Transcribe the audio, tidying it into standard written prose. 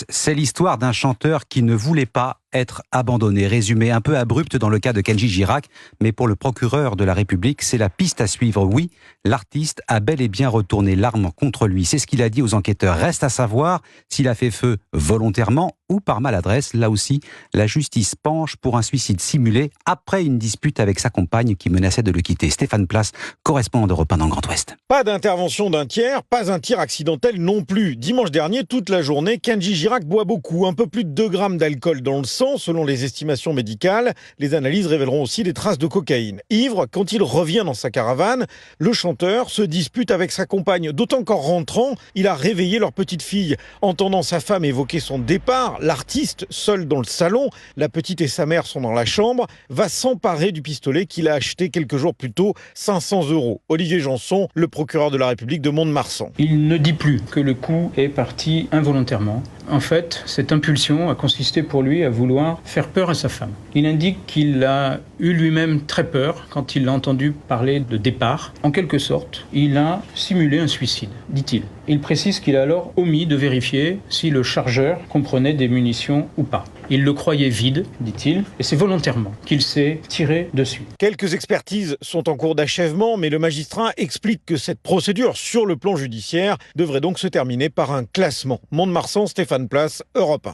C'est l'histoire d'un chanteur qui ne voulait pas être abandonné. Résumé un peu abrupt dans le cas de Kenji Girac, mais pour le procureur de la République, c'est la piste à suivre. Oui, l'artiste a bel et bien retourné l'arme contre lui. C'est ce qu'il a dit aux enquêteurs. Reste à savoir s'il a fait feu volontairement ou par maladresse. Là aussi, la justice penche pour un suicide simulé après une dispute avec sa compagne qui menaçait de le quitter. Stéphane Place, correspondant d'Europe 1 dans le Grand Ouest. Pas d'intervention d'un tiers, pas un tir accidentel non plus. Dimanche dernier, toute la journée, Kenji Girac boit beaucoup, un peu plus de 2 grammes d'alcool dans le sang, selon les estimations médicales. Les analyses révéleront aussi des traces de cocaïne. Ivre, quand il revient dans sa caravane, le chanteur se dispute avec sa compagne. D'autant qu'en rentrant, il a réveillé leur petite fille. Entendant sa femme évoquer son départ, l'artiste, seul dans le salon, la petite et sa mère sont dans la chambre, va s'emparer du pistolet qu'il a acheté quelques jours plus tôt, 500 €. Olivier Janson, le procureur de la République de Mont-de-Marsan. Il ne dit plus que le coup est parti involontairement. En fait, cette impulsion a consisté pour lui à vouloir faire peur à sa femme. Il indique qu'il a eu lui-même très peur quand il a entendu parler de départ. En quelque sorte, il a simulé un suicide, dit-il. Il précise qu'il a alors omis de vérifier si le chargeur comprenait des munitions ou pas. Il le croyait vide, dit-il, et c'est volontairement qu'il s'est tiré dessus. Quelques expertises sont en cours d'achèvement, mais le magistrat explique que cette procédure sur le plan judiciaire devrait donc se terminer par un classement. Mont-de-Marsan, Stéphane Place, Europe 1.